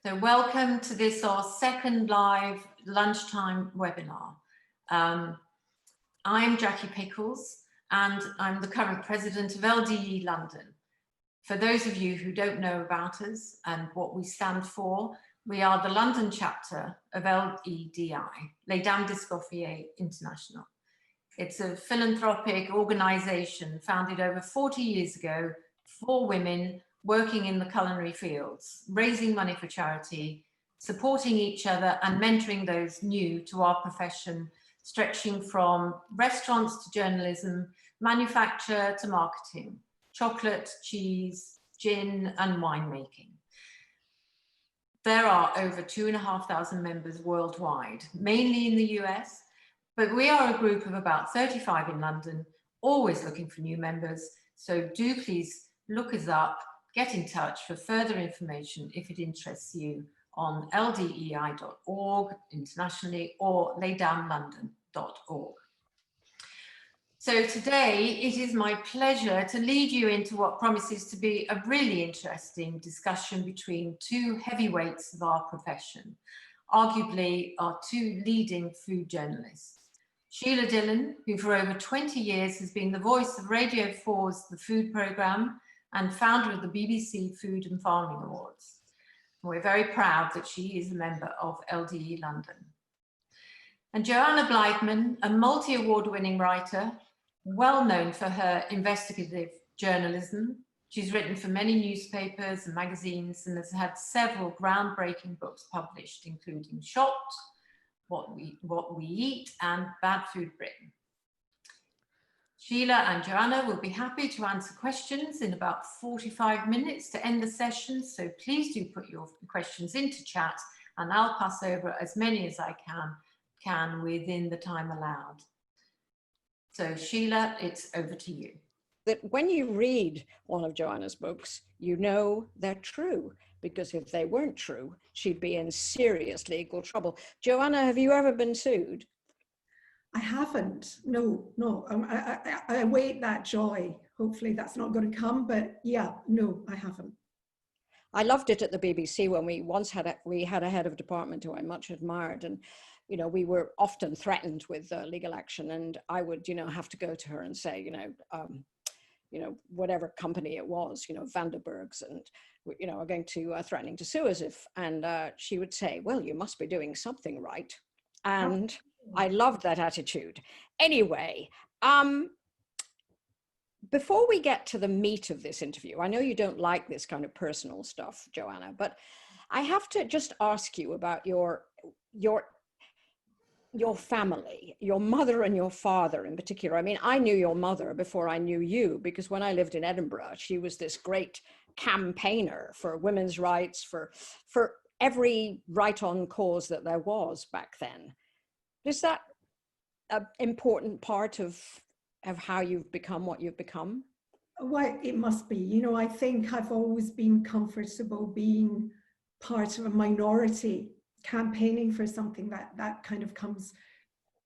So welcome to this, our second live lunchtime webinar. I'm Jackie Pickles and I'm the current president of LDE London. For those of you who don't know about us and what we stand for, we are the London chapter of LEDI, Les Dames d'Escoffier International. It's a philanthropic organisation founded over 40 years ago for women working in the culinary fields, raising money for charity, supporting each other and mentoring those new to our profession, stretching from restaurants to journalism, manufacture to marketing, chocolate, cheese, gin and winemaking. There are over 2,500 members worldwide, mainly in the US, but we are a group of about 35 in London, always looking for new members. So do please look us up, get in touch for further information if it interests you on ldei.org internationally or lesdameslondon.org. So today it is my pleasure to lead you into what promises to be a really interesting discussion between two heavyweights of our profession, arguably our two leading food journalists. Sheila Dillon, who for over 20 years has been the voice of Radio 4's The Food Programme and founder of the BBC Food and Farming Awards. We're very proud that she is a member of LDE London. And Joanna Blythman, a multi-award winning writer, well known for her investigative journalism. She's written for many newspapers and magazines and has had several groundbreaking books published, including Shocked, What We Eat, and Bad Food Britain. Sheila and Joanna will be happy to answer questions in about 45 minutes to end the session, so please do put your questions into chat and I'll pass over as many as I can within the time allowed. So Sheila, it's over to you. That when you read one of Joanna's books, you know they're true, because if they weren't true, she'd be in serious legal trouble. Joanna, have you ever been sued? I haven't, no. I await that joy. Hopefully that's not going to come, but yeah, no, I haven't. I loved it at the BBC when we once had a head of department who I much admired, and you know, we were often threatened with legal action, and I would, you know, have to go to her and say, whatever company it was, Vanderburg's, and are going to threatening to sue us if, and she would say, well, you must be doing something right. And I loved that attitude. Anyway, before we get to the meat of this interview, I know you don't like this kind of personal stuff, Joanna, but I have to just ask you about your family, your mother and your father in particular. I mean, I knew your mother before I knew you, because when I lived in Edinburgh, she was this great campaigner for women's rights, for every right on cause that there was back then. Is that an important part of how you've become what you've become? Well, it must be. I think I've always been comfortable being part of a minority, campaigning for something that kind of comes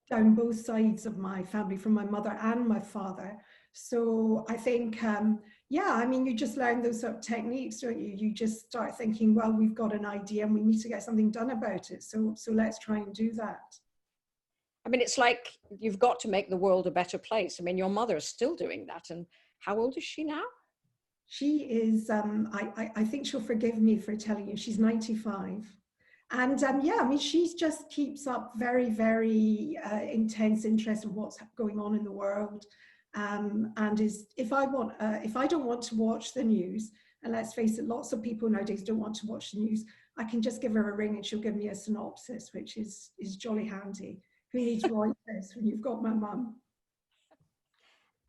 down both sides of my family, from my mother and my father. So I think, yeah, I mean, you just learn those sort of techniques, don't you? You just start thinking, well, we've got an idea and we need to get something done about it. So let's try and do that. I mean, it's like you've got to make the world a better place. I mean, your mother is still doing that. And how old is she now? She is, I think she'll forgive me for telling you, she's 95. And yeah, I mean, she just keeps up very, very intense interest in what's going on in the world. And if I don't want to watch the news, and let's face it, lots of people nowadays don't want to watch the news, I can just give her a ring and she'll give me a synopsis, which is jolly handy. Who needs Reuters when you've got my mum?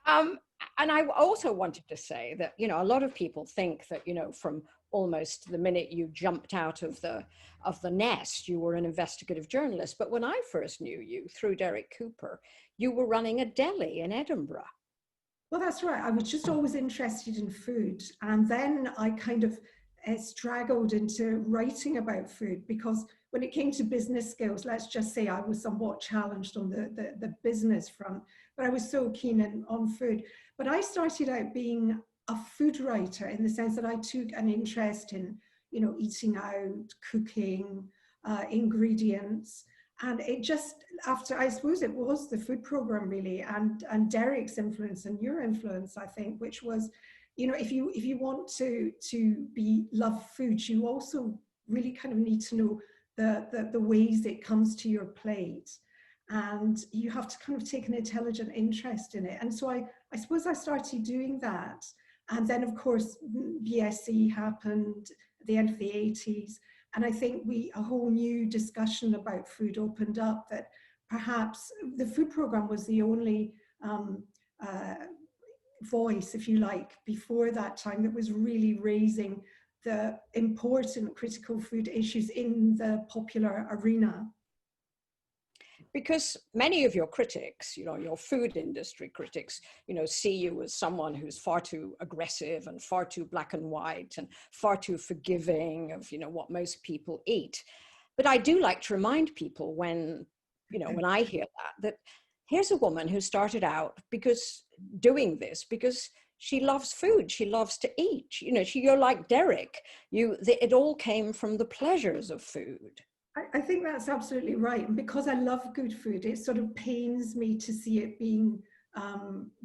And I also wanted to say that, a lot of people think that, from almost the minute you jumped out of the nest, you were an investigative journalist. But when I first knew you through Derek Cooper, you were running a deli in Edinburgh. Well, that's right. I was just always interested in food. And then I kind of straggled into writing about food, because when it came to business skills, let's just say I was somewhat challenged on the business front, but I was so keen on food. But I started out being a food writer in the sense that I took an interest in, you know, eating out, cooking, ingredients. And it just, after, I suppose it was the food program really, and Derek's influence and your influence, I think, which was, you know, if you want to love food, you also really kind of need to know the ways it comes to your plate. And you have to kind of take an intelligent interest in it. And so I suppose I started doing that. And then, of course, BSE happened at the end of the 80s. And I think a whole new discussion about food opened up, that perhaps the food program was the only voice, if you like, before that time that was really raising the important critical food issues in the popular arena. Because many of your critics, you know, your food industry critics, you know, see you as someone who's far too aggressive and far too black and white and far too forgiving of, you know, what most people eat. But I do like to remind people when, you know, when I hear that here's a woman who started out doing this because she loves food. She loves to eat. You know, you're like Derek. It all came from the pleasures of food. I think that's absolutely right. And because I love good food, it sort of pains me to see it being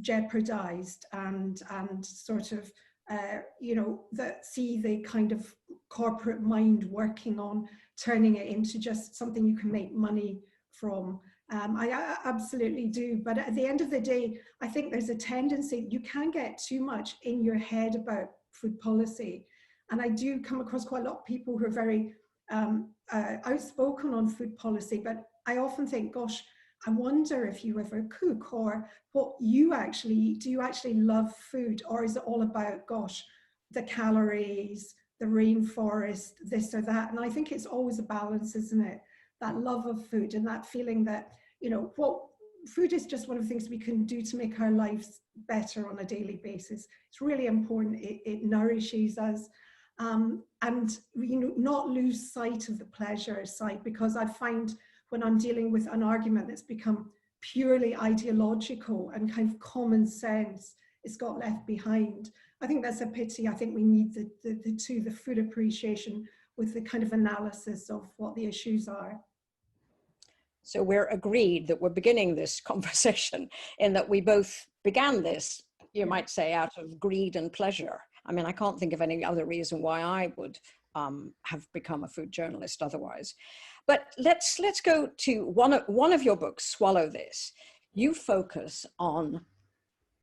jeopardized and sort of, you know, see the kind of corporate mind working on turning it into just something you can make money from. I absolutely do. But at the end of the day, I think there's a tendency, you can get too much in your head about food policy. And I do come across quite a lot of people who are very outspoken on food policy, but I often think, gosh, I wonder if you ever cook, or what you actually eat. Do you actually love food, or is it all about, gosh, the calories, the rainforest, this or that? And I think it's always a balance, isn't it? That love of food and that feeling that, you know, what food is just one of the things we can do to make our lives better on a daily basis. It's really important. It nourishes us. And, you know, not lose sight of the pleasure side, because I find when I'm dealing with an argument that's become purely ideological and kind of common sense, it's got left behind. I think that's a pity. I think we need the two, the food appreciation with the kind of analysis of what the issues are. So we're agreed that we're beginning this conversation in that we both began this, you might say, out of greed and pleasure. I mean, I can't think of any other reason why I would have become a food journalist otherwise. But let's go to one of your books, Swallow This. You focus on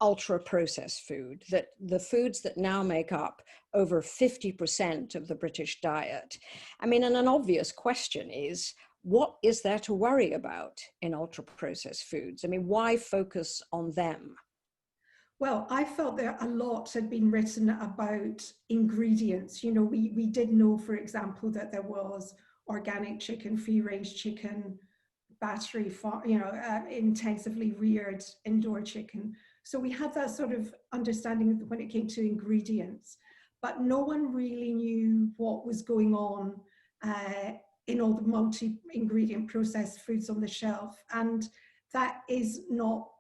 ultra-processed food, that the foods that now make up over 50% of the British diet. I mean, and an obvious question is, what is there to worry about in ultra-processed foods? I mean, why focus on them? Well, I felt that a lot had been written about ingredients. You know, we did know, for example, that there was organic chicken, free-range chicken, battery, you know, intensively reared indoor chicken. So we had that sort of understanding when it came to ingredients, but no one really knew what was going on in all the multi-ingredient processed foods on the shelf. And that is not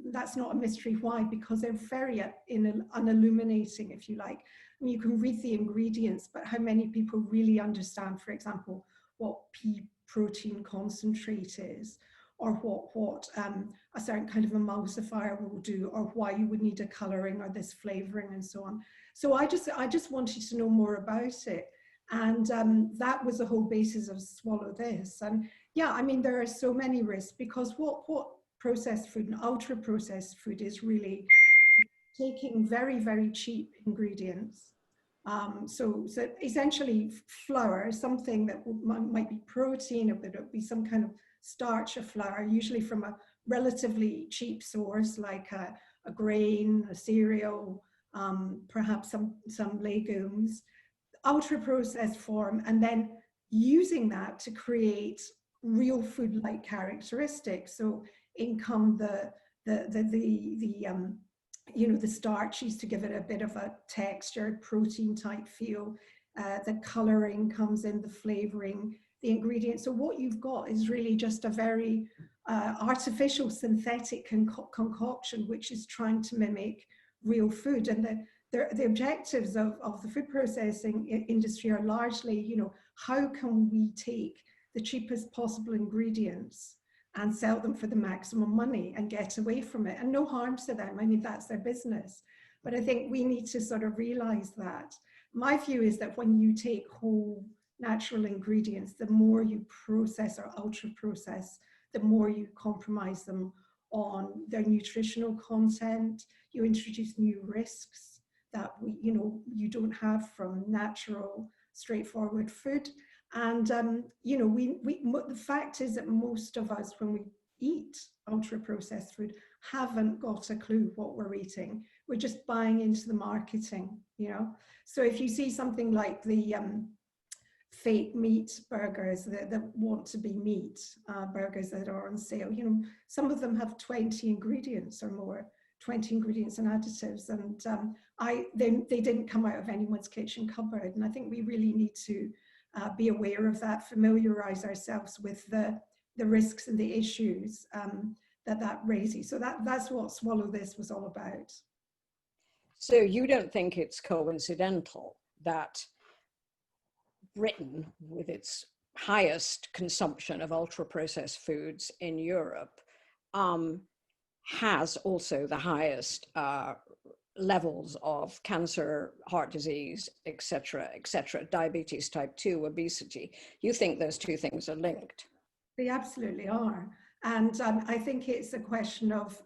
that's not a mystery. Why? Because they're very unilluminating, if you like. I mean, you can read the ingredients, but how many people really understand, for example, what pea protein concentrate is, or what a certain kind of emulsifier will do, or why you would need a coloring or this flavoring and so on. So I just wanted to know more about it. And that was the whole basis of Swallow This. And yeah, I mean, there are so many risks, because what processed food and ultra processed food is really taking very, very cheap ingredients. So essentially flour, something that might be protein, or it would be some kind of starch or flour, usually from a relatively cheap source, like a grain, a cereal, perhaps some legumes, ultra processed form, and then using that to create real food-like characteristics. So in come you know, the starches to give it a bit of a textured protein type feel. The coloring comes in, the flavoring, the ingredients. So what you've got is really just a very artificial synthetic concoction, which is trying to mimic real food. And the objectives of the food processing industry are largely, you know, how can we take the cheapest possible ingredients and sell them for the maximum money and get away from it, and no harm to them. I mean, that's their business. But I think we need to sort of realize that. My view is that when you take whole natural ingredients, the more you process or ultra process, the more you compromise them on their nutritional content. You introduce new risks that you don't have from natural, straightforward food. And the fact is that most of us, when we eat ultra processed food, haven't got a clue what we're eating. We're just buying into the marketing, you know. So if you see something like the fake meat burgers that want to be meat burgers that are on sale, you know, some of them have 20 ingredients or more, 20 ingredients and additives, and they didn't come out of anyone's kitchen cupboard. And I think we really need to be aware of that, familiarize ourselves with the risks and the issues that raises. So that's what Swallow This was all about. So you don't think it's coincidental that Britain, with its highest consumption of ultra-processed foods in Europe, has also the highest levels of cancer, heart disease, etc., diabetes type 2, obesity? You think those two things are linked? They absolutely are. And I think it's a question of,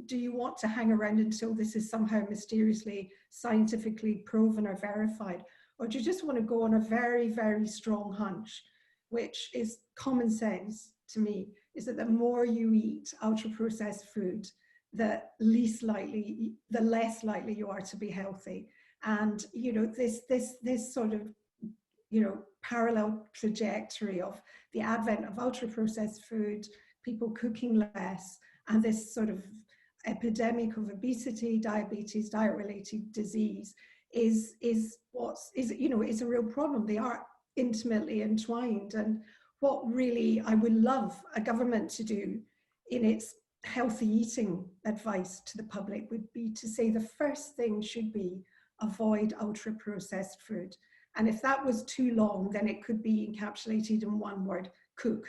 do you want to hang around until this is somehow mysteriously scientifically proven or verified? Or do you just want to go on a very, very strong hunch, which is common sense to me, is that the more you eat ultra-processed food, the less likely you are to be healthy. And, you know, this sort of, you know, parallel trajectory of the advent of ultra-processed food, people cooking less, and this sort of epidemic of obesity, diabetes, diet-related disease is a real problem. They are intimately entwined. And what really I would love a government to do in its healthy eating advice to the public would be to say the first thing should be avoid ultra-processed food. And if that was too long, then it could be encapsulated in one word: cook.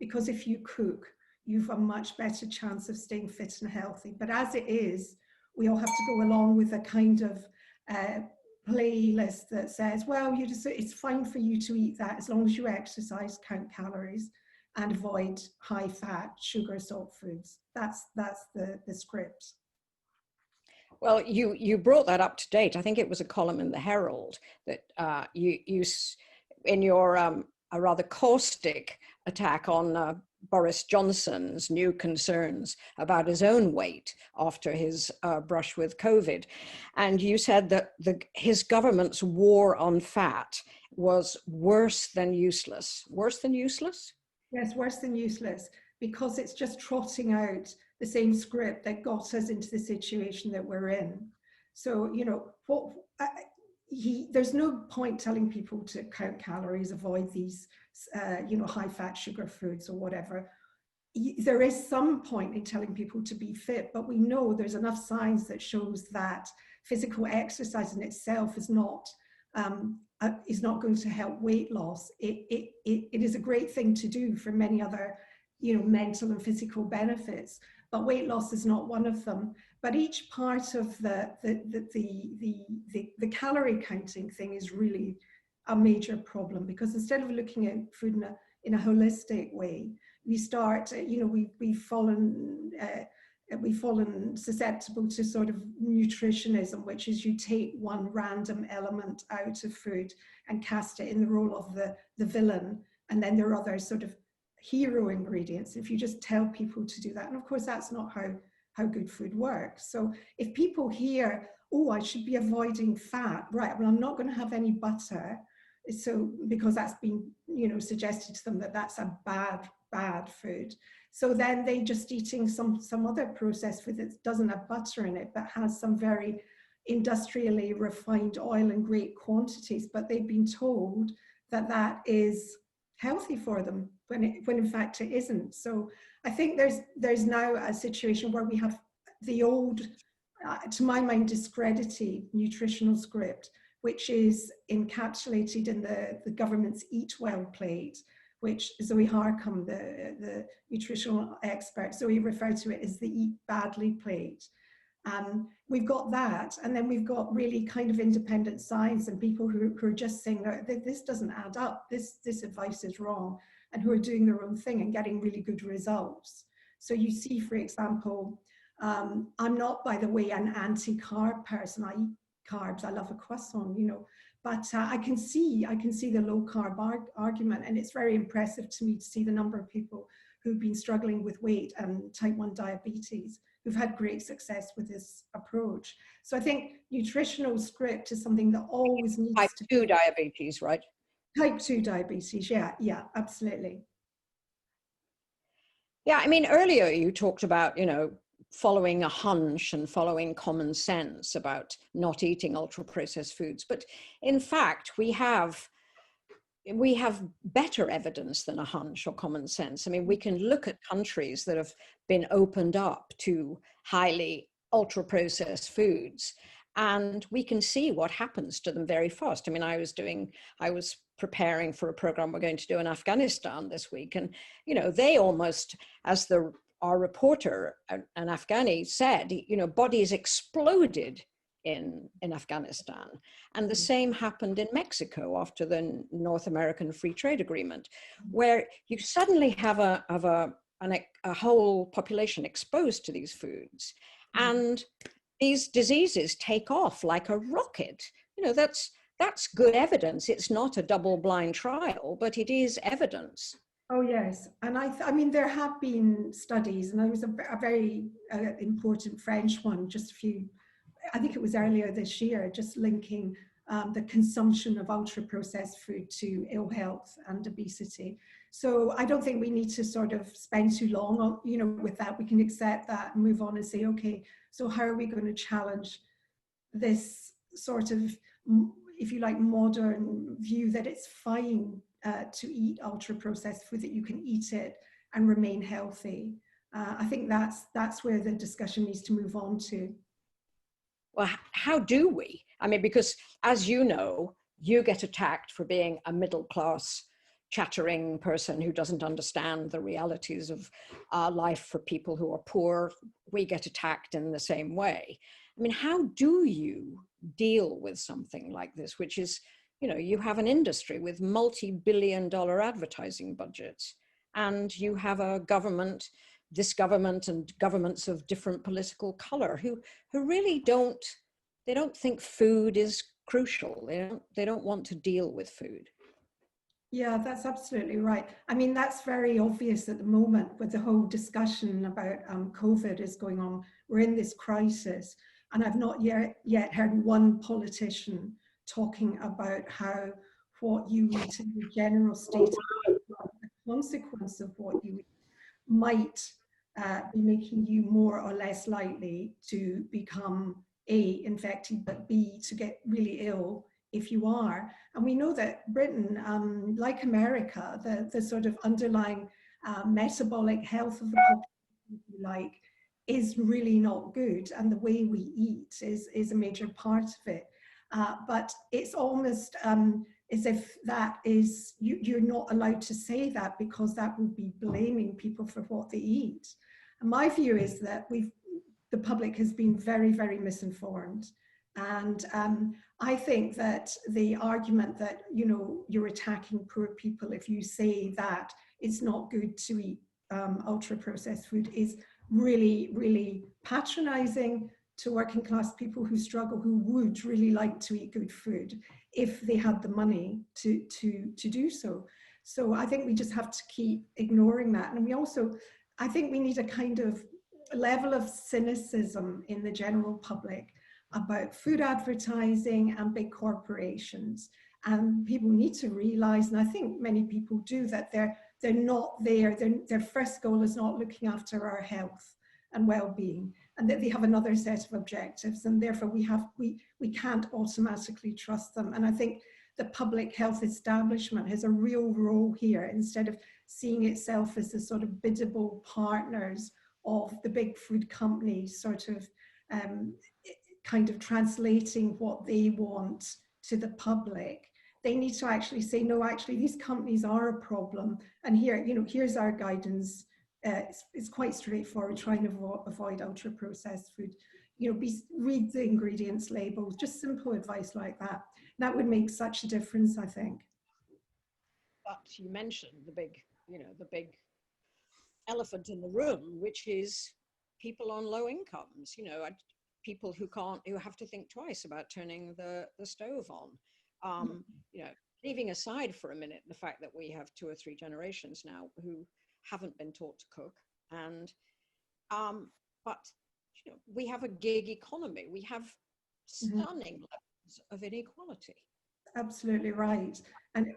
Because if you cook, you've a much better chance of staying fit and healthy. But as it is, we all have to go along with a kind of playlist that says, well, it's fine for you to eat that as long as you exercise, count calories, and avoid high fat, sugar, salt foods. That's the script. Well, you brought that up to date. I think it was a column in the Herald that you in your a rather caustic attack on Boris Johnson's new concerns about his own weight after his brush with COVID. And you said that his government's war on fat was worse than useless. Worse than useless? Yes, worse than useless, because it's just trotting out the same script that got us into the situation that we're in. So, you know, there's no point telling people to count calories, avoid these, high fat sugar foods or whatever. There is some point in telling people to be fit, but we know there's enough science that shows that physical exercise in itself is not going to help weight loss. It is a great thing to do for many other, you know, mental and physical benefits, but weight loss is not one of them. But each part of the calorie counting thing is really a major problem, because instead of looking at food in a holistic way, we start, we've fallen susceptible to sort of nutritionism, which is you take one random element out of food and cast it in the role of the villain, and then there are other sort of hero ingredients if you just tell people to do that. And of course that's not how good food works. So if people hear, oh, I should be avoiding fat, right, well, I'm not going to have any butter, so because that's been, you know, suggested to them that that's a bad food. So then they just eating some other processed food that doesn't have butter in it, but has some very industrially refined oil in great quantities, but they've been told that that is healthy for them when in fact it isn't. So I think there's now a situation where we have the old to my mind, discredited nutritional script, which is encapsulated in the government's Eat Well plate, which Zoe Harcombe, the nutritional expert, Zoe referred to it as the Eat Badly plate. We've got that, and then we've got really kind of independent science and people who are just saying that this doesn't add up, this advice is wrong, and who are doing their own thing and getting really good results. So you see, for example, I'm not, by the way, an anti-carb person. I eat carbs. I love a croissant, you know, but I can see the low carb argument, and it's very impressive to me to see the number of people who've been struggling with weight and type 1 diabetes who've had great success with this approach. So I think nutritional script is something that always needs Type to 2 diabetes, right? Type 2 diabetes, yeah, absolutely. Yeah, I mean, earlier you talked about, you know, following a hunch and following common sense about not eating ultra-processed foods. But in fact, we have better evidence than a hunch or common sense. I mean, we can look at countries that have been opened up to highly ultra-processed foods, and we can see what happens to them very fast. I mean, I was preparing for a program we're going to do in Afghanistan this week, and, you know, they almost, as our reporter, an Afghani, said, you know, bodies exploded in Afghanistan. And the same happened in Mexico after the North American Free Trade Agreement, where you suddenly have a whole population exposed to these foods. And these diseases take off like a rocket. You know, that's good evidence. It's not a double-blind trial, but it is evidence. Oh yes, and I mean there have been studies, and there was a very important French one just a few, I think it was earlier this year, just linking the consumption of ultra-processed food to ill health and obesity. So I don't think we need to sort of spend too long on, you know, with that. We can accept that and move on and say, okay, so how are we going to challenge this sort of, if you like, modern view that it's fine to eat ultra-processed food, that you can eat it and remain healthy. I think that's where the discussion needs to move on to. Well, how do we? I mean, because as you know, you get attacked for being a middle-class chattering person who doesn't understand the realities of life for people who are poor. We get attacked in the same way. I mean, how do you deal with something like this, which is, you know, you have an industry with multi-billion-dollar advertising budgets, and you have a government, this government and governments of different political color who really don't think food is crucial. They don't want to deal with food. Yeah, that's absolutely right. I mean, that's very obvious at the moment with the whole discussion about COVID is going on. We're in this crisis, and I've not yet heard one politician talking about how what you eat in the general state of the consequence of what you eat might be making you more or less likely to become A, infected, but B, to get really ill if you are. And we know that Britain, like America, the sort of underlying metabolic health of the population, if you like, is really not good. And the way we eat is a major part of it. But it's almost as if that is, you're not allowed to say that, because that would be blaming people for what they eat. And my view is that the public has been very, very misinformed. And I think that the argument that, you know, you're attacking poor people if you say that it's not good to eat ultra-processed food is really, really patronizing to working class people who struggle, who would really like to eat good food if they had the money to do so. So I think we just have to keep ignoring that. And we also, I think we need a kind of level of cynicism in the general public about food advertising and big corporations. And people need to realize, and I think many people do, that they're not there. Their first goal is not looking after our health and well-being, and that they have another set of objectives, and therefore we can't automatically trust them. And I think the public health establishment has a real role here, instead of seeing itself as the sort of biddable partners of the big food companies, sort of kind of translating what they want to the public. They need to actually say, no, actually, these companies are a problem. And here, you know, here's our guidance. It's quite straightforward, trying to avoid ultra-processed food. You know, read the ingredients labels, just simple advice like that. That would make such a difference, I think. But you mentioned the big, you know, the big elephant in the room, which is people on low incomes, you know, people who have to think twice about turning the stove on. You know, leaving aside for a minute the fact that we have 2 or 3 generations now who haven't been taught to cook, and but you know, we have a gig economy. We have stunning levels of inequality. Absolutely right. And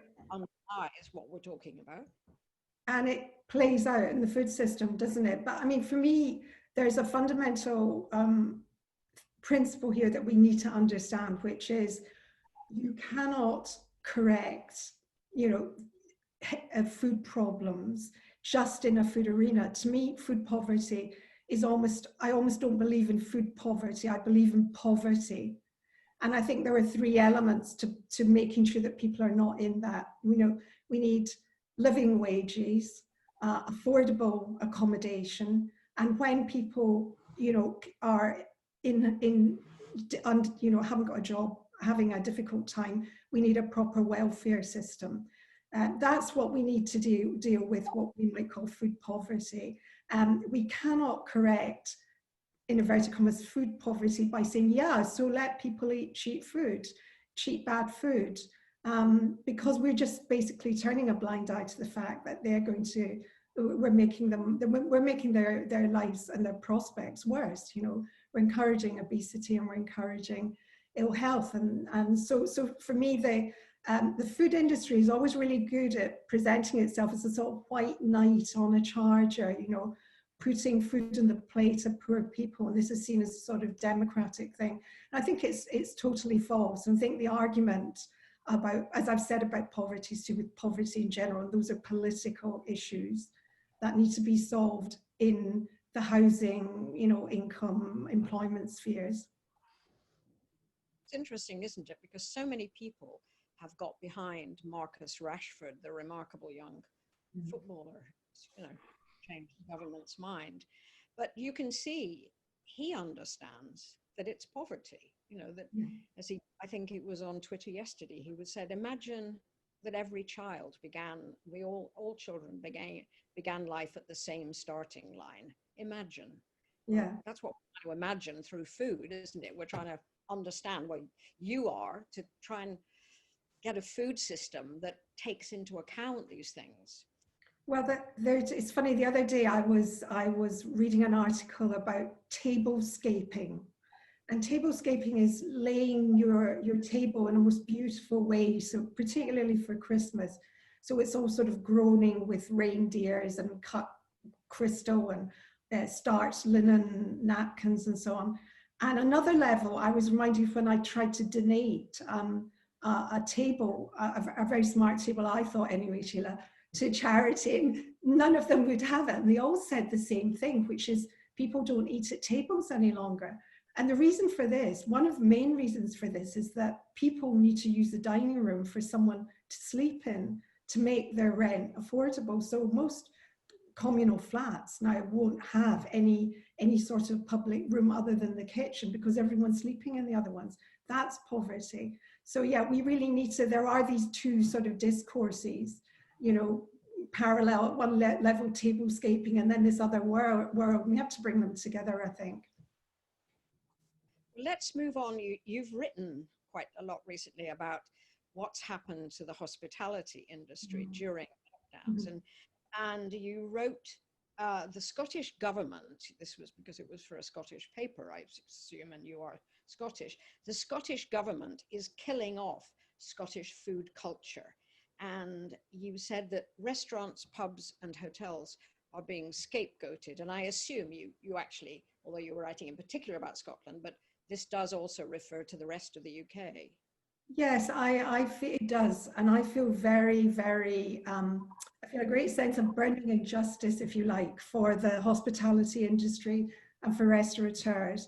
is what we're talking about. And it plays out in the food system, doesn't it? But I mean, for me, there's a fundamental principle here that we need to understand, which is you cannot correct, you know, food problems just in a food arena. To me, food poverty is I almost don't believe in food poverty. I believe in poverty. And I think there are 3 elements to making sure that people are not in that. You know, we need living wages, affordable accommodation, and when people, you know, are you know, haven't got a job, having a difficult time, we need a proper welfare system. That's what we need to deal with what we might call food poverty. We cannot correct, in inverted commas, food poverty by saying, yeah, so let people eat cheap food, cheap bad food, because we're just basically turning a blind eye to the fact that we're making their lives and their prospects worse. You know, we're encouraging obesity and we're encouraging ill health, and so for me, the food industry is always really good at presenting itself as a sort of white knight on a charger, you know, putting food on the plate of poor people, and this is seen as a sort of democratic thing. And I think it's totally false. And I think the argument about, as I've said, about poverty is to do with poverty in general, and those are political issues that need to be solved in the housing, you know, income, employment spheres. It's interesting, isn't it? Because so many people have got behind Marcus Rashford, the remarkable young footballer, you know, changed the government's mind. But you can see he understands that it's poverty, you know, that as I think it was on Twitter yesterday, he said, imagine that every child all children began life at the same starting line. Imagine. Yeah. That's what we're trying to imagine through food, isn't it? We're trying to understand what you are to try and get a food system that takes into account these things. Well, it's funny. The other day I was reading an article about tablescaping, and tablescaping is laying your table in a most beautiful way. So particularly for Christmas, so it's all sort of groaning with reindeers and cut crystal and starched linen napkins and so on. And another level, I was reminded of when I tried to donate a table, a very smart table, I thought anyway, Sheila, to charity, and none of them would have it. And they all said the same thing, which is people don't eat at tables any longer. And the reason for this, one of the main reasons for this, is that people need to use the dining room for someone to sleep in to make their rent affordable. So most communal flats now won't have any sort of public room other than the kitchen because everyone's sleeping in the other ones. That's poverty. So yeah, we really need to, there are these 2 sort of discourses, you know, parallel at one level, tablescaping, and then this other world. We have to bring them together, I think. Let's move on. You've written quite a lot recently about what's happened to the hospitality industry during lockdowns, and you wrote the Scottish government, this was because it was for a Scottish paper, I assume, and you are Scottish, the Scottish government is killing off Scottish food culture. And you said that restaurants, pubs, and hotels are being scapegoated. And I assume you actually, although you were writing in particular about Scotland, but this does also refer to the rest of the UK. Yes, I feel it does. And I feel very, very, I feel a great sense of burning injustice, if you like, for the hospitality industry and for restaurateurs.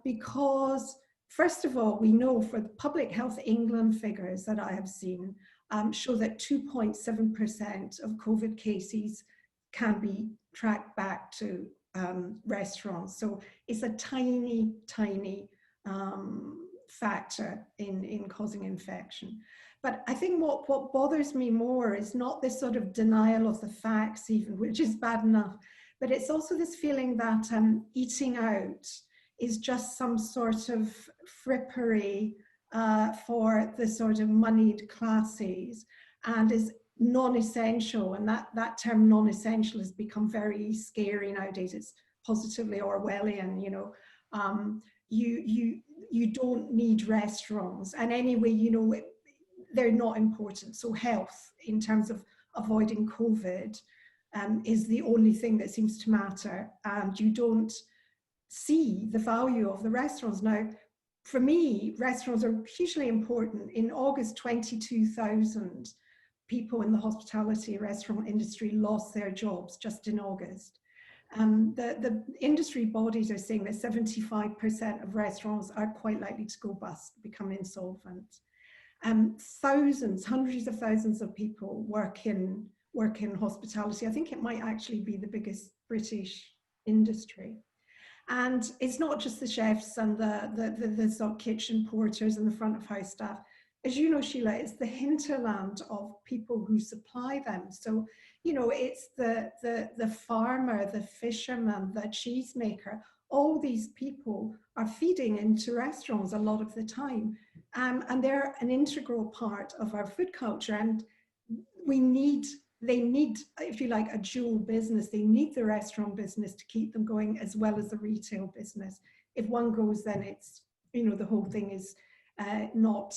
because first of all, we know for the Public Health England figures that I have seen show that 2.7% of COVID cases can be tracked back to restaurants. So it's a tiny, tiny factor in causing infection. But I think what bothers me more is not this sort of denial of the facts even, which is bad enough, but it's also this feeling that eating out is just some sort of frippery for the sort of moneyed classes and is non-essential. And that term non-essential has become very scary nowadays. It's positively Orwellian, you know. You don't need restaurants. And anyway, you know, they're not important. So health in terms of avoiding COVID is the only thing that seems to matter. And you don't see the value of the restaurants. Now, for me, restaurants are hugely important. In August, 22,000 people in the hospitality restaurant industry lost their jobs just in August. The industry bodies are saying that 75% of restaurants are quite likely to go bust, become insolvent. Thousands, hundreds of thousands of people work in hospitality. I think it might actually be the biggest British industry. And it's not just the chefs and the sort of kitchen porters and the front of house staff. As you know, Sheila, it's the hinterland of people who supply them. So, you know, it's the farmer, the fisherman, the cheesemaker. All these people are feeding into restaurants a lot of the time. And they're an integral part of our food culture. And they need, if you like, a dual business. They need the restaurant business to keep them going as well as the retail business. If one goes, then it's, you know, the whole thing is not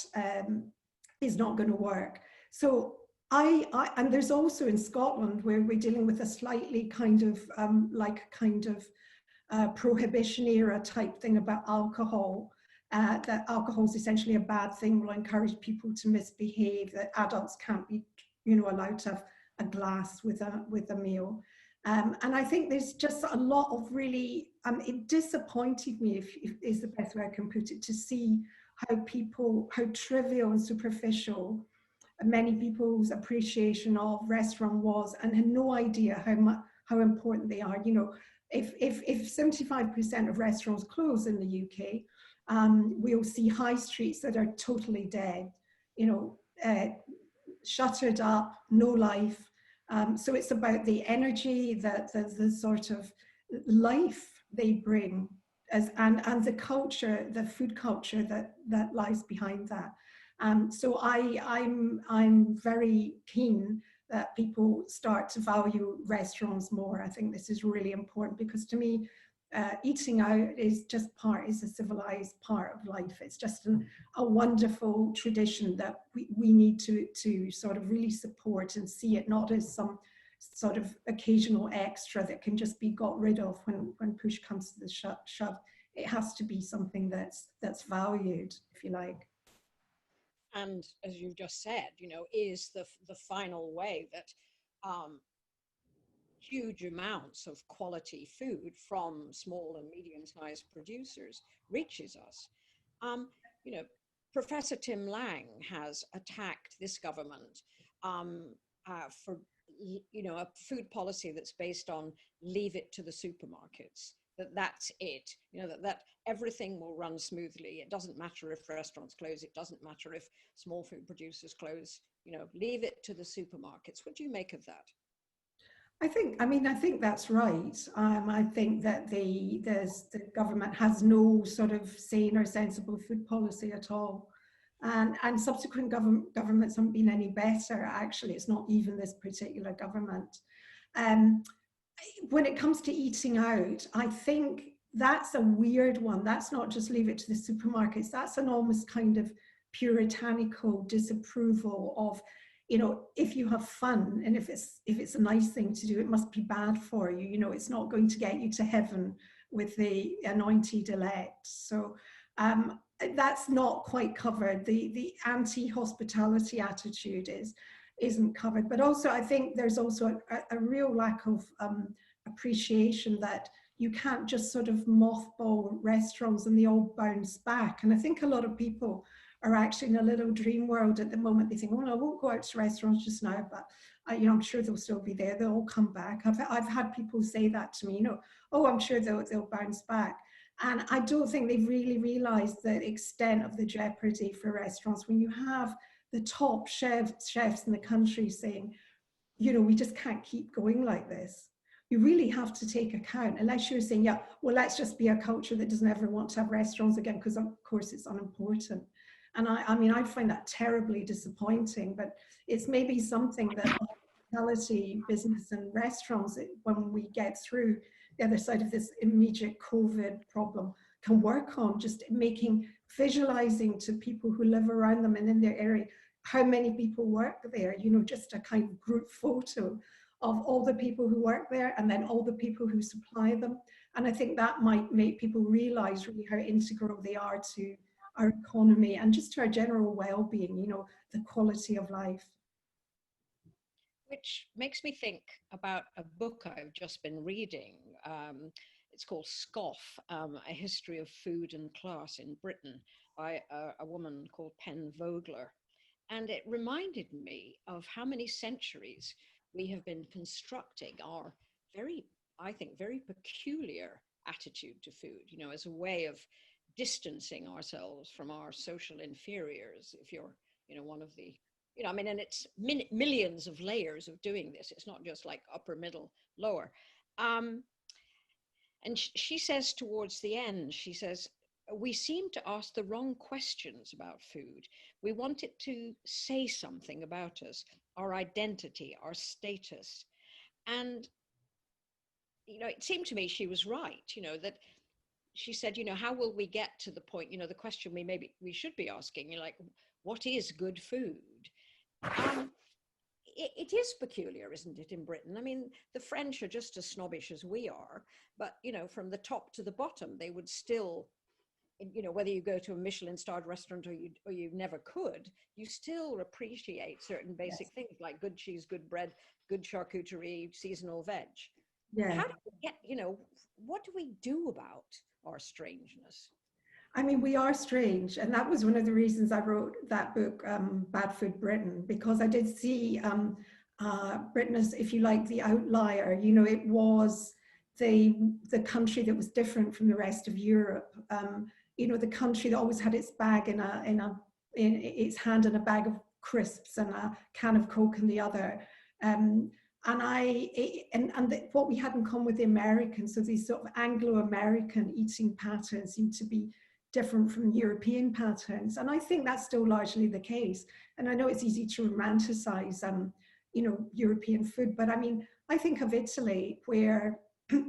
going to work. So and there's also in Scotland where we're dealing with a slightly kind of prohibition era type thing about alcohol. That alcohol is essentially a bad thing, will encourage people to misbehave, that adults can't be, you know, allowed to have a glass with a meal. And I think there's just a lot of really, it disappointed me, if is the best way I can put it, to see how trivial and superficial many people's appreciation of restaurant was, and had no idea how important they are. You know, if 75% of restaurants close in the UK, we'll see high streets that are totally dead, you know, shuttered up, no life. So it's about the energy, the sort of life they bring, and the culture, the food culture that lies behind that. So I'm very keen that people start to value restaurants more. I think this is really important, because to me, eating out is a civilized part of life. It's just a wonderful tradition that we need to sort of really support and see it not as some sort of occasional extra that can just be got rid of when push comes to the shove. It has to be something that's valued, if you like. And as you've just said, you know, is the final way that huge amounts of quality food from small and medium-sized producers reaches us. You know, Professor Tim Lang has attacked this government for, you know, a food policy that's based on leave it to the supermarkets. That's it, you know, that everything will run smoothly. It doesn't matter if restaurants close. It doesn't matter if small food producers close. You know, leave it to the supermarkets. What do you make of that? I think that's right. I think that the government has no sort of sane or sensible food policy at all. And subsequent governments haven't been any better, actually. It's not even this particular government. When it comes to eating out, I think that's a weird one. That's not just leave it to the supermarkets. That's an almost kind of puritanical disapproval of, you know, if you have fun and if it's a nice thing to do, it must be bad for you. You know, it's not going to get you to heaven with the anointed elect. So that's not quite covered. The anti-hospitality attitude isn't covered. But also, I think there's also a real lack of appreciation that, you can't just sort of mothball restaurants and they all bounce back. And I think a lot of people are actually in a little dream world at the moment. They think, oh no, I won't go out to restaurants just now, but I'm sure they'll still be there. They'll all come back. I've had people say that to me, oh, I'm sure they'll bounce back. And I don't think they've really realized the extent of the jeopardy for restaurants when you have the top chefs in the country saying, we just can't keep going like this. You really have to take account, unless you're saying, yeah, well, let's just be a culture that doesn't ever want to have restaurants again, because of course it's unimportant. And I mean, I find that terribly disappointing, but it's maybe something that hospitality, business and restaurants, when we get through the other side of this immediate COVID problem, can work on, just visualizing to people who live around them and in their area, how many people work there, just a kind of group photo of all the people who work there and then all the people who supply them. And I think that might make people realize really how integral they are to our economy and just to our general well-being, the quality of life. Which makes me think about a book I've just been reading. It's called Scoff, A History of Food and Class in Britain by a woman called Pen Vogler. And it reminded me of how many centuries we have been constructing our I think, very peculiar attitude to food, as a way of distancing ourselves from our social inferiors. If you're, one of the, I mean, and it's millions of layers of doing this. It's not just like upper, middle, lower. And she says towards the end, she says, we seem to ask the wrong questions about food. We want it to say something about us, our identity, our status. And, it seemed to me she was right, that she said, how will we get to the point, the question we should be asking, like, what is good food? It is peculiar, isn't it, in Britain? I mean, the French are just as snobbish as we are, but, from the top to the bottom, they would still, whether you go to a Michelin-starred restaurant or you never could, you still appreciate certain basic things like good cheese, good bread, good charcuterie, seasonal veg. Yeah. How do we get, what do we do about our strangeness? I mean, we are strange. And that was one of the reasons I wrote that book, Bad Food Britain, because I did see Britain as, if you like, the outlier. It was the country that was different from the rest of Europe. The country that always had its bag in its hand in a bag of crisps and a can of Coke in the other. What we had in common with the Americans, so these sort of Anglo-American eating patterns seem to be different from European patterns. And I think that's still largely the case. And I know it's easy to romanticize, European food, but I mean, I think of Italy, where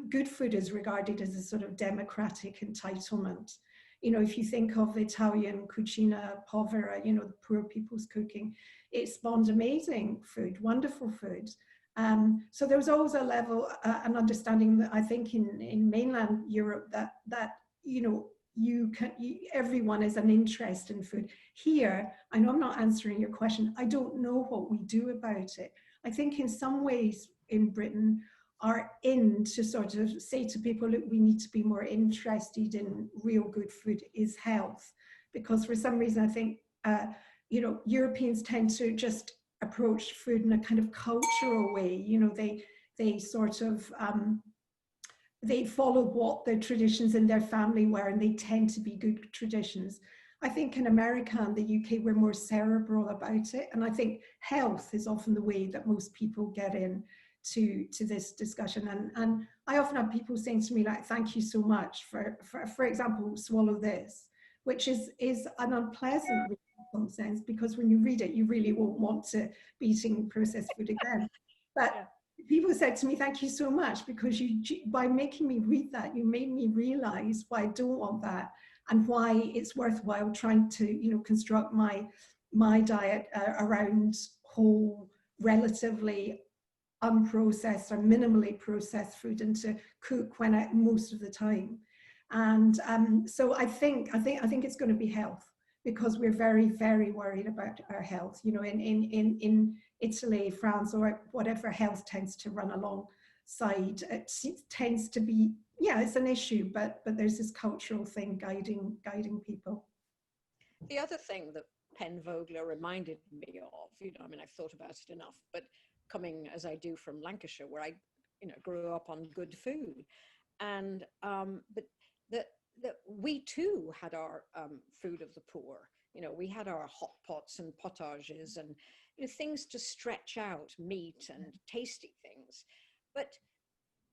good food is regarded as a sort of democratic entitlement. If you think of Italian cucina povera, the poor people's cooking, it spawned amazing food, wonderful food. So there was always a level, an understanding that I think in mainland Europe that everyone has an interest in food. Here, I know I'm not answering your question. I don't know what we do about it. I think in some ways in Britain are in to sort of say to people, look, we need to be more interested in real good food is health, because for some reason I think Europeans tend to just approach food in a kind of cultural way. They sort of they followed what the traditions in their family were, and they tend to be good traditions. I think in America and the UK, we're more cerebral about it. And I think health is often the way that most people get in to this discussion. And I often have people saying to me, like, thank you so much for example, swallow this, which is an unpleasant read in some sense, because when you read it, you really won't want to be eating processed food again. But people said to me, thank you so much, because by making me read that, you made me realize why I don't want that, and why it's worthwhile trying to, construct my diet around whole, relatively unprocessed or minimally processed food, and to cook most of the time. And so I think it's going to be health, because we're very, very worried about our health. In Italy, France, or whatever, health tends to run along side, it tends to be, yeah, it's an issue, but there's this cultural thing guiding people. The other thing that Pen Vogler reminded me of, I mean, I've thought about it enough, but coming as I do from Lancashire, where I, grew up on good food, and but that we too had our food of the poor. We had our hot pots and potages and things to stretch out meat and tasty things. But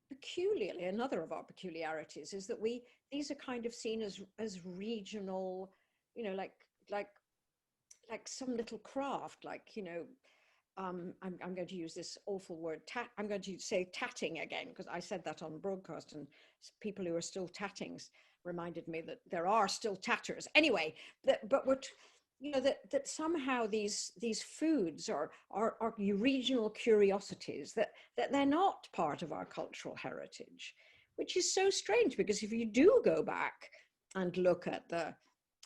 peculiarly, another of our peculiarities is that these are kind of seen as regional, like some little craft, I'm going to use this awful word, I'm going to say tatting again, because I said that on broadcast, and people who are still tatting reminded me that there are still tatters. Anyway, but what, that somehow these foods are regional curiosities, that they're not part of our cultural heritage, which is so strange, because if you do go back and look at the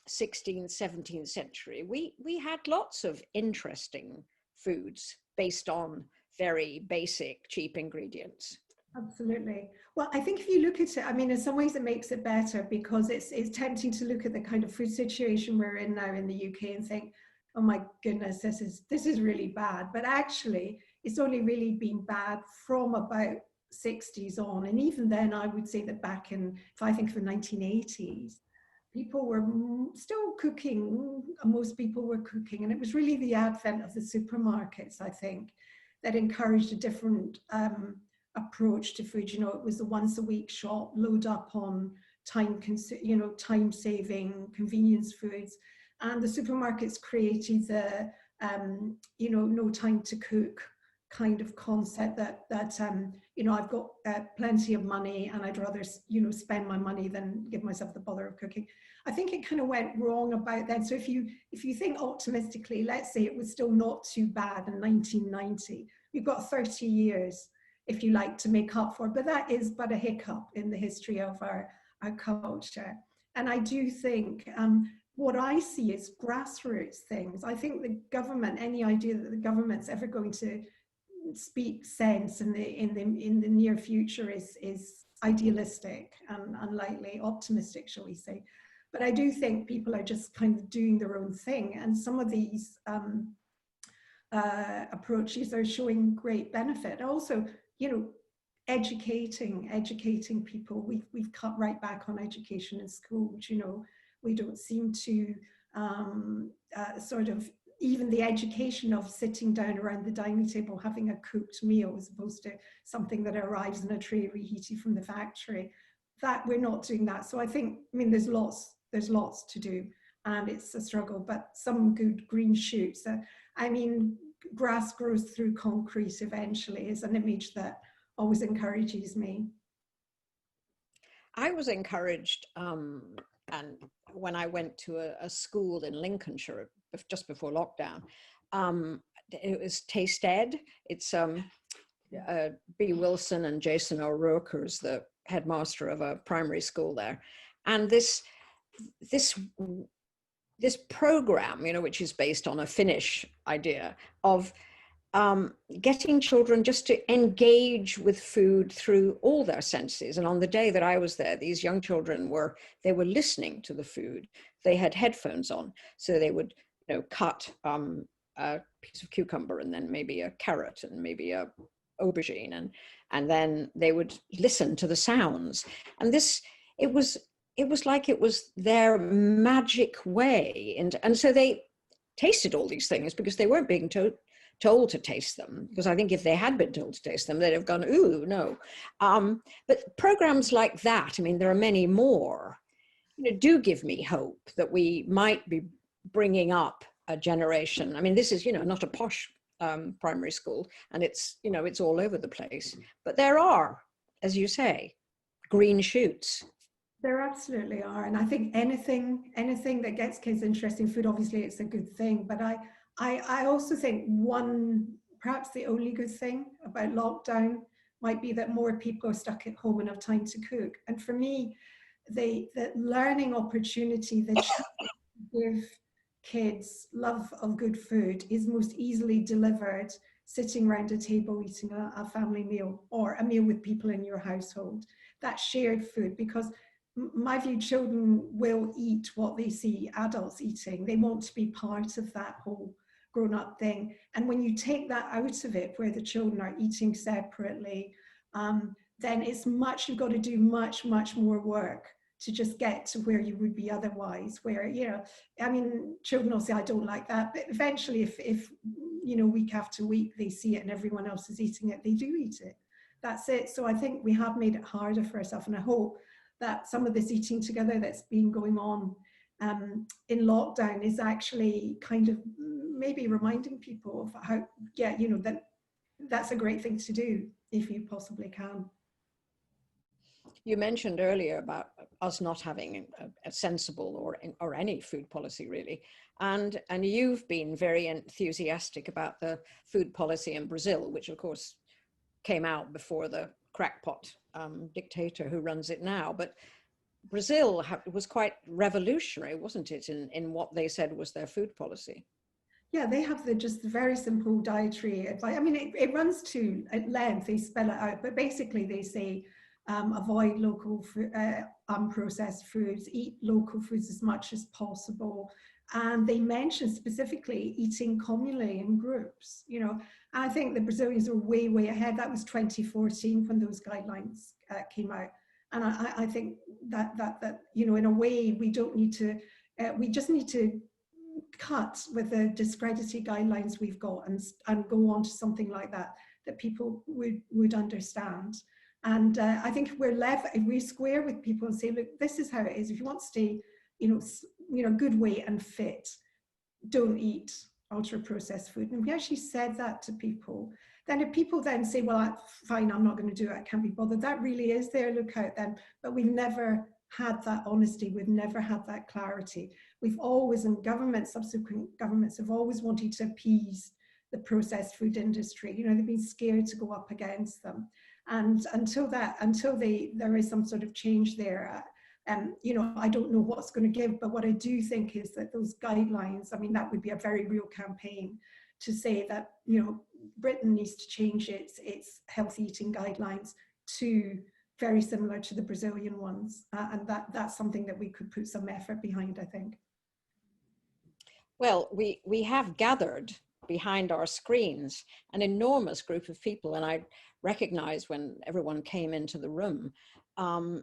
16th, 17th century, we had lots of interesting foods based on very basic, cheap ingredients. Absolutely. Well, I think if you look at it, I mean, in some ways it makes it better, because it's tempting to look at the kind of food situation we're in now in the UK and think, oh my goodness, this is really bad. But actually, it's only really been bad from about 60s on. And even then, I would say that back in, if I think of the 1980s, people were still cooking, most people were cooking. And it was really the advent of the supermarkets, I think, that encouraged a different approach to food. It was the once a week shop, load up on time saving convenience foods. And the supermarkets created the, no time to cook kind of concept that I've got plenty of money and I'd rather, spend my money than give myself the bother of cooking. I think it kind of went wrong about then. So if you think optimistically, let's say it was still not too bad in 1990, you've got 30 years, if you like, to make up for, but that is but a hiccup in the history of our culture. And I do think what I see is grassroots things. I think the government, any idea that the government's ever going to speak sense in the near future is idealistic and unlikely, optimistic, shall we say. But I do think people are just kind of doing their own thing, and some of these approaches are showing great benefit. Also, educating people. We've cut right back on education in schools. We don't seem to sort of, even the education of sitting down around the dining table having a cooked meal as opposed to something that arrives in a tray reheated from the factory, that we're not doing that. So I think, there's lots to do, and it's a struggle, but some good green shoots. Grass grows through concrete eventually is an image that always encourages me. I was encouraged, and when I went to a school in Lincolnshire just before lockdown, it was Taste Ed. It's B. Wilson and Jason O'Rourke, who's the headmaster of a primary school there, and this program, which is based on a Finnish idea of getting children just to engage with food through all their senses. And on the day that I was there, these young children were listening to the food. They had headphones on, so they would cut a piece of cucumber and then maybe a carrot and maybe a aubergine, and then they would listen to the sounds. And it was like it was their magic way. And so they tasted all these things because they weren't being told to taste them. Because I think if they had been told to taste them, they'd have gone, ooh, no. But programs like that, there are many more, do give me hope that we might be bringing up a generation. This is, not a posh primary school, and it's, it's all over the place. But there are, as you say, green shoots. There absolutely are. And I think anything that gets kids interested in food, obviously it's a good thing. But I also think perhaps the only good thing about lockdown might be that more people are stuck at home and have time to cook. And for me, the learning opportunity, the chance to give kids love of good food is most easily delivered sitting around a table eating a family meal or a meal with people in your household, that shared food. Because my view, children will eat what they see adults eating. They want to be part of that whole grown-up thing. And when you take that out of it, where the children are eating separately, then you've got to do much more work to just get to where you would be otherwise, where, you know, I mean, children will say, I don't like that, but eventually if you know, week after week they see it and everyone else is eating it, they do eat it. That's it. So I think we have made it harder for ourselves, and I hope that some of this eating together that's been going on in lockdown is actually kind of maybe reminding people of how, yeah, you know, that's a great thing to do if you possibly can. You mentioned earlier about us not having a sensible or any food policy really, and you've been very enthusiastic about the food policy in Brazil, which of course came out before the crackpot dictator who runs it now. But Brazil was quite revolutionary, wasn't it, in what they said was their food policy? Yeah, they have just the very simple dietary advice. I mean, it runs to at length, they spell it out, but basically they say avoid local unprocessed foods, eat local foods as much as possible. And they mention specifically eating communally in groups, you know. And I think the Brazilians are way ahead. That was 2014 when those guidelines came out. And I think that, you know, in a way, we don't need to, we just need to cut with the discredited guidelines we've got and go on to something like that people would understand. And I think if we're square with people and say, look, this is how it is. If you want to stay, you know, good weight and fit, don't eat ultra processed food. And we actually said that to people. Then if people then say, well, fine, I'm not going to do it, I can't be bothered, that really is their lookout then. But we've never had that honesty, we've never had that clarity. We've always, and governments, subsequent governments have always wanted to appease the processed food industry. You know, they've been scared to go up against them. And until there is some sort of change there, you know, I don't know what's going to give, but what I do think is that those guidelines, I mean, that would be a very real campaign to say that, you know, Britain needs to change its healthy eating guidelines to very similar to the Brazilian ones. And that's something that we could put some effort behind, I think. Well, we have gathered behind our screens an enormous group of people, and I recognized when everyone came into the room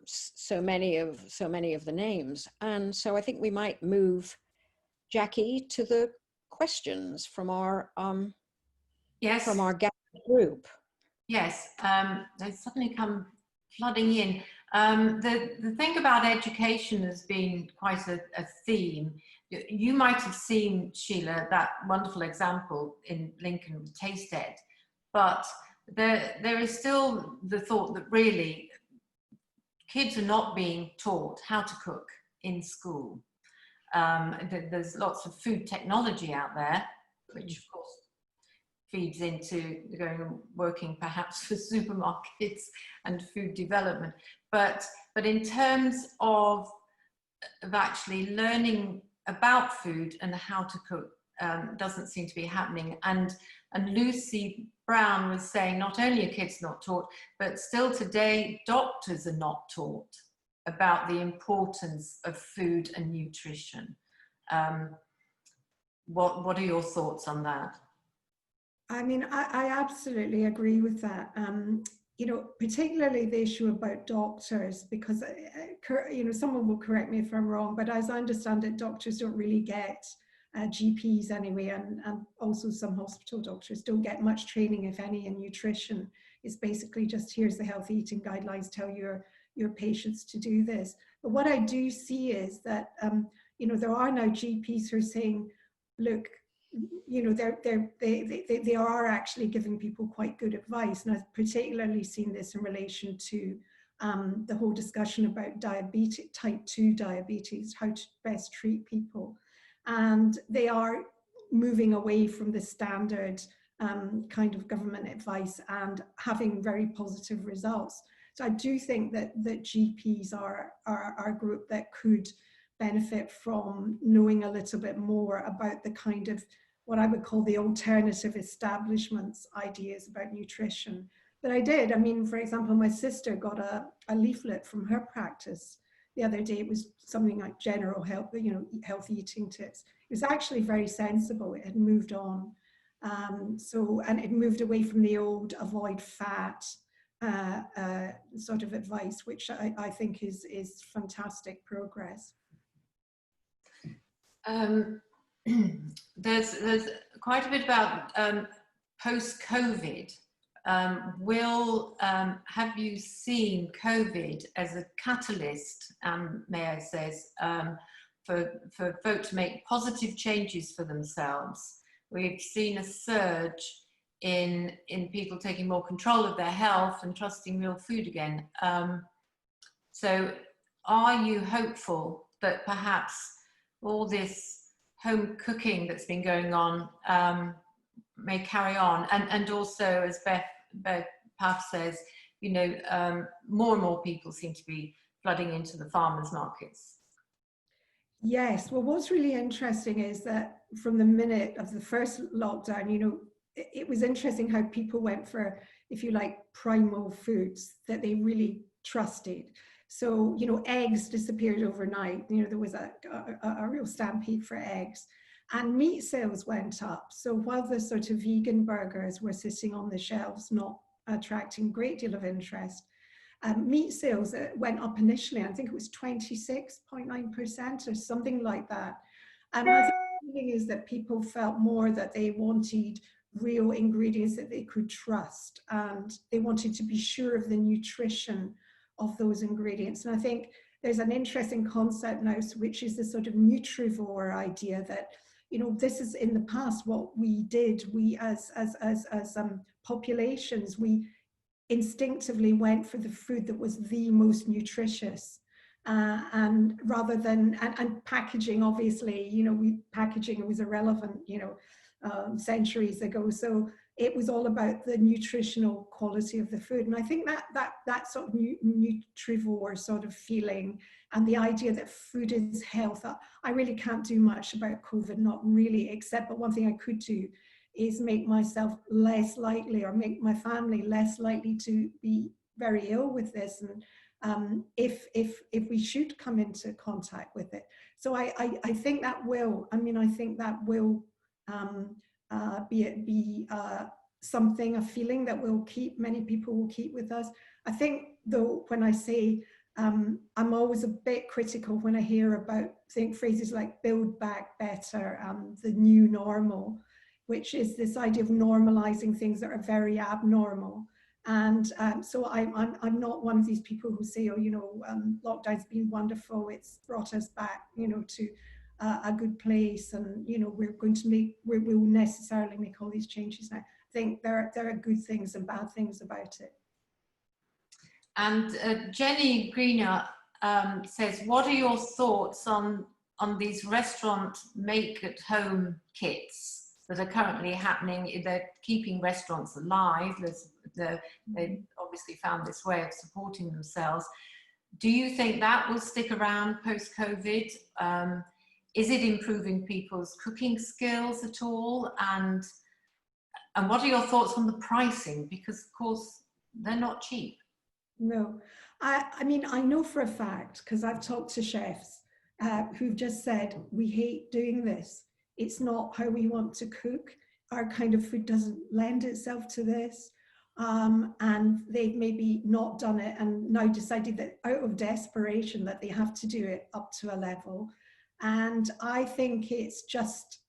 so many of the names. And so I think we might move, Jackie, to the questions from our yes, from our gathered group. Yes, they suddenly come flooding in. The thing about education has been quite a theme. You might have seen, Sheila, that wonderful example in Lincoln with Taste Ed, but there is still the thought that really kids are not being taught how to cook in school. There's lots of food technology out there, which of course feeds into going and working perhaps for supermarkets and food development. But in terms of actually learning about food and how to cook, doesn't seem to be happening. And Lucy Brown was saying not only are kids not taught, but still today doctors are not taught about the importance of food and nutrition. What are your thoughts on that? I mean, I absolutely agree with that. You know, particularly the issue about doctors, because, you know, someone will correct me if I'm wrong, but as I understand it, doctors don't really get, GPs anyway, and also some hospital doctors don't get much training, if any, in nutrition. It's basically just, here's the healthy eating guidelines, tell your patients to do this. But what I do see is that, you know, there are now GPs who are saying, look, you know, they are actually giving people quite good advice. And I've particularly seen this in relation to the whole discussion about diabetes, type 2 diabetes, how to best treat people. And they are moving away from the standard kind of government advice and having very positive results. So I do think that GPs are a group that could benefit from knowing a little bit more about the kind of what I would call the alternative establishments ideas about nutrition. But I did. I mean, for example, my sister got a leaflet from her practice the other day. It was something like general health, you know, healthy eating tips. It was actually very sensible. It had moved on. And it moved away from the old avoid fat sort of advice, which I think is fantastic progress. There's quite a bit about post-COVID. Have you seen COVID as a catalyst, Mayo says, for folk to make positive changes for themselves? We've seen a surge in people taking more control of their health and trusting real food again. So are you hopeful that perhaps all this home cooking that's been going on may carry on? And also, as Beth Paff says, you know, more and more people seem to be flooding into the farmers' markets. Yes, well, what's really interesting is that from the minute of the first lockdown, you know, it was interesting how people went for, if you like, primal foods that they really trusted. So, you know, eggs disappeared overnight. You know, there was a real stampede for eggs, and meat sales went up. So while the sort of vegan burgers were sitting on the shelves, not attracting a great deal of interest, meat sales went up initially. I think it was 26.9% or something like that. And I think the feeling is that people felt more that they wanted real ingredients that they could trust, and they wanted to be sure of the nutrition of those ingredients. And I think there's an interesting concept now, which is the sort of nutrivore idea that, you know, this is in the past what we did. We as populations, we instinctively went for the food that was the most nutritious, and rather than and packaging, obviously, you know, packaging was irrelevant, you know, centuries ago. So it was all about the nutritional quality of the food. And I think that sort of nutrivore sort of feeling, and the idea that food is health. I really can't do much about COVID, not really, except, but one thing I could do is make myself less likely, or make my family less likely to be very ill with this, and if we should come into contact with it. So I think that will, I mean, I think that will be something, a feeling that will keep, many people will keep with us. I think, though, when I say, I'm always a bit critical when I hear about phrases like build back better, the new normal, which is this idea of normalizing things that are very abnormal. And so I'm not one of these people who say, oh, you know, lockdown's been wonderful, it's brought us back, you know, to a good place, and, you know, we're going to make, we will necessarily make all these changes now. I think there are good things and bad things about it. And Jenny Greener says, what are your thoughts on these restaurant make-at-home kits that are currently happening? They're keeping restaurants alive. They obviously found this way of supporting themselves. Do you think that will stick around post-COVID? Is it improving people's cooking skills at all? And what are your thoughts on the pricing? Because, of course, they're not cheap. No, I mean, I know for a fact, because I've talked to chefs who've just said, we hate doing this. It's not how we want to cook. Our kind of food doesn't lend itself to this. And they've maybe not done it and now decided that out of desperation that they have to do it up to a level. And I think it's just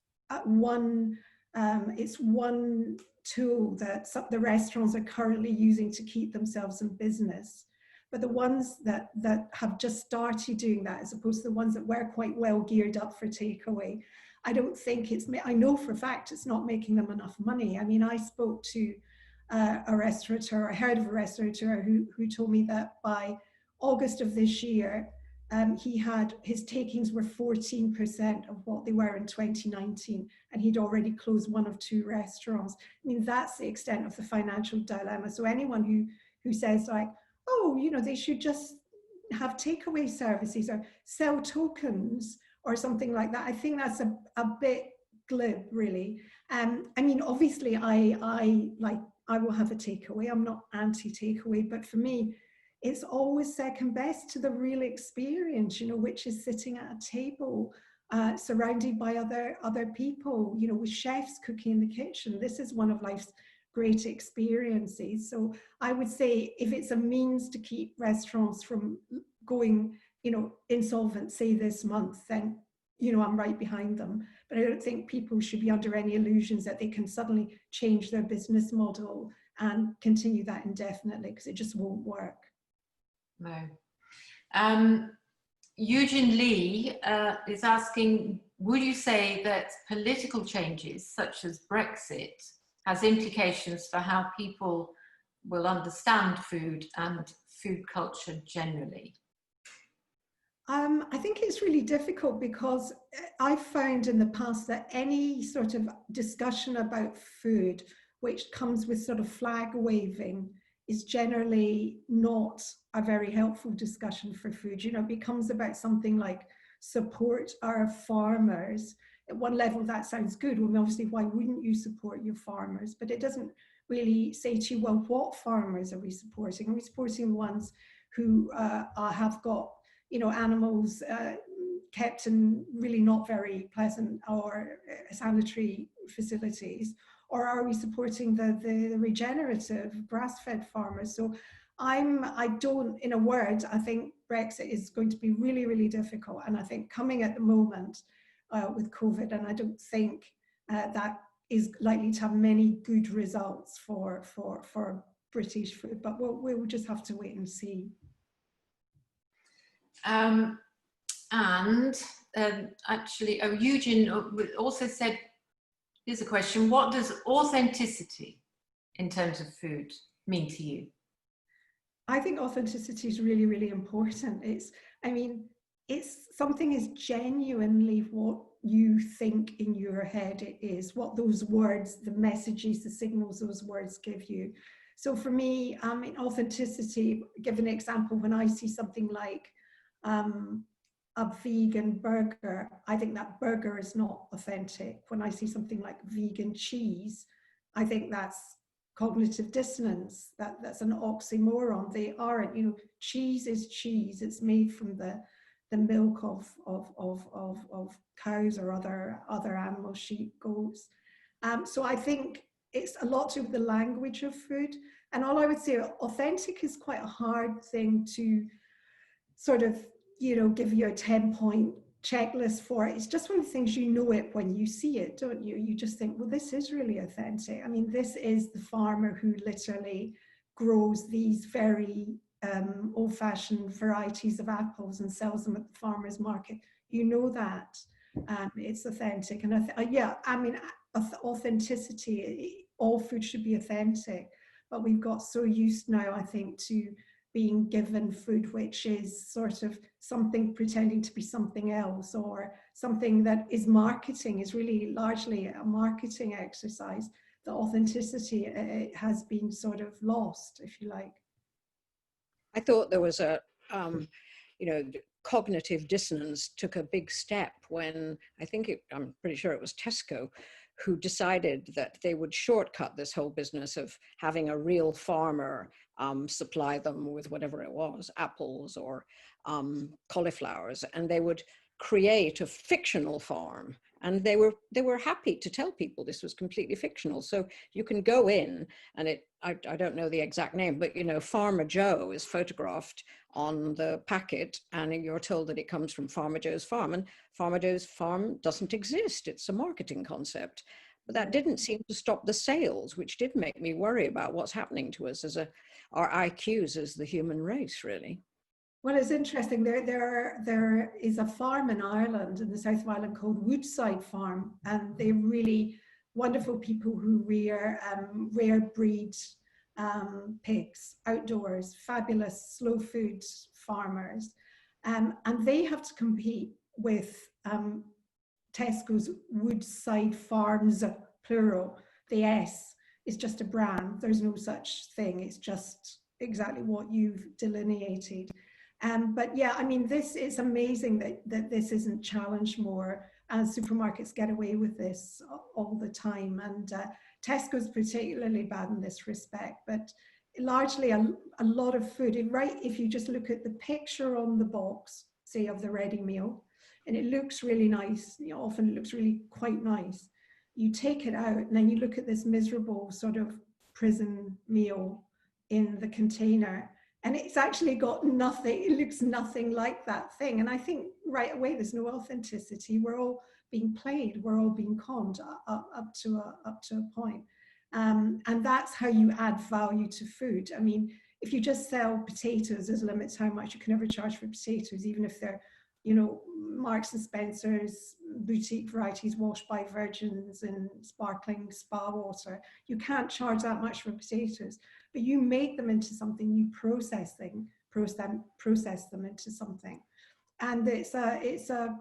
it's one tool that the restaurants are currently using to keep themselves in business. But the ones that have just started doing that, as opposed to the ones that were quite well geared up for takeaway, I don't think I know for a fact it's not making them enough money. I mean, I spoke to a restaurateur, I heard of a restaurateur who told me that by August of this year, his takings were 14% of what they were in 2019, and he'd already closed 1 of 2 restaurants. I mean, that's the extent of the financial dilemma. So anyone who says, like, oh, you know, they should just have takeaway services or sell tokens or something like that, I think that's a bit glib, really. I mean, obviously, I will have a takeaway. I'm not anti-takeaway, but for me, it's always second best to the real experience, you know, which is sitting at a table, surrounded by other people, you know, with chefs cooking in the kitchen. This is one of life's great experiences. So I would say if it's a means to keep restaurants from going, you know, insolvent, say this month, then, you know, I'm right behind them. But I don't think people should be under any illusions that they can suddenly change their business model and continue that indefinitely, because it just won't work. No. Eugene Lee is asking, would you say that political changes such as Brexit has implications for how people will understand food and food culture generally? I think it's really difficult, because I've found in the past that any sort of discussion about food which comes with sort of flag waving is generally not a very helpful discussion for food. You know, it becomes about something like support our farmers. At one level that sounds good. Well, obviously, why wouldn't you support your farmers? But it doesn't really say to you, well, what farmers are we supporting? Are we supporting the ones who have got, you know, animals kept in really not very pleasant or sanitary facilities? Or are we supporting the regenerative grass-fed farmers? So I don't, in a word, I think Brexit is going to be really, really difficult. And I think coming at the moment with COVID, and I don't think that is likely to have many good results for British food, but we'll just have to wait and see. Actually, Eugene also said, here's a question: what does authenticity in terms of food mean to you? I think authenticity is really, really important. It's something is genuinely what you think in your head it is, what those words, the messages, the signals those words give you. So for me, in authenticity, give an example, when I see something like a vegan burger, I think that burger is not authentic. When I see something like vegan cheese, I think that's cognitive dissonance. That's an oxymoron. They aren't. You know, cheese is cheese. It's made from the milk of cows or other animals, sheep, goats. So I think it's a lot to do with the language of food. And all I would say, authentic is quite a hard thing to sort of, you know, give you a 10-point checklist for. It's just one of the things, you know it when you see it, don't you? You just think, well, this is really authentic. I mean, this is the farmer who literally grows these very old-fashioned varieties of apples and sells them at the farmer's market. You know that it's authentic. And authenticity, all food should be authentic, but we've got so used now, I think, to being given food which is sort of something pretending to be something else, or something that is marketing, is really largely a marketing exercise. The authenticity has been sort of lost, if you like. I thought there was a, cognitive dissonance took a big step when I'm pretty sure it was Tesco who decided that they would shortcut this whole business of having a real farmer supply them with whatever it was, apples or cauliflowers, and they would create a fictional farm. And they were happy to tell people this was completely fictional. So you can go in and I don't know the exact name, but, you know, Farmer Joe is photographed on the packet and you're told that it comes from Farmer Joe's farm, and Farmer Joe's farm doesn't exist. It's a marketing concept. But that didn't seem to stop the sales, which did make me worry about what's happening to us as our IQs as the human race, really. Well, it's interesting. There is a farm in Ireland, in the south of Ireland, called Woodside Farm, and they're really wonderful people who rear rare breed pigs outdoors, fabulous slow food farmers, and they have to compete with Tesco's Woodside Farms, plural. The S is just a brand. There's no such thing. It's just exactly what you've delineated. But yeah, I mean, it's amazing that this isn't challenged more. and supermarkets get away with this all the time. And Tesco's particularly bad in this respect, but largely a lot of food, right? If you just look at the picture on the box, say of the ready meal, and it looks really nice, you know, often it looks really quite nice. You take it out and then you look at this miserable sort of prison meal in the container, and it's actually got nothing, it looks nothing like that thing. And I think right away there's no authenticity. We're all being played, we're all being conned up to a point. And that's how you add value to food. I mean, if you just sell potatoes, there's limits how much you can ever charge for potatoes, even if they're, you know, Marks and Spencer's boutique varieties washed by virgins in sparkling spa water. You can't charge that much for potatoes, but you make them into something, you process them into something. And it's a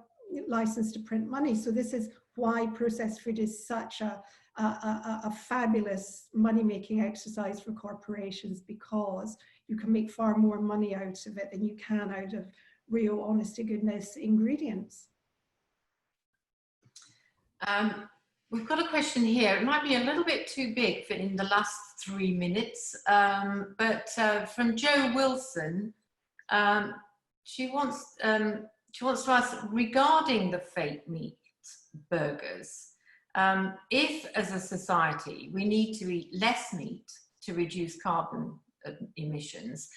license to print money. So this is why processed food is such a fabulous money-making exercise for corporations, because you can make far more money out of it than you can out of real, honest to goodness ingredients. We've got a question here. It might be a little bit too big for in the last 3 minutes, but from Jo Wilson. She wants to ask regarding the fake meat burgers. If, as a society, we need to eat less meat to reduce carbon emissions,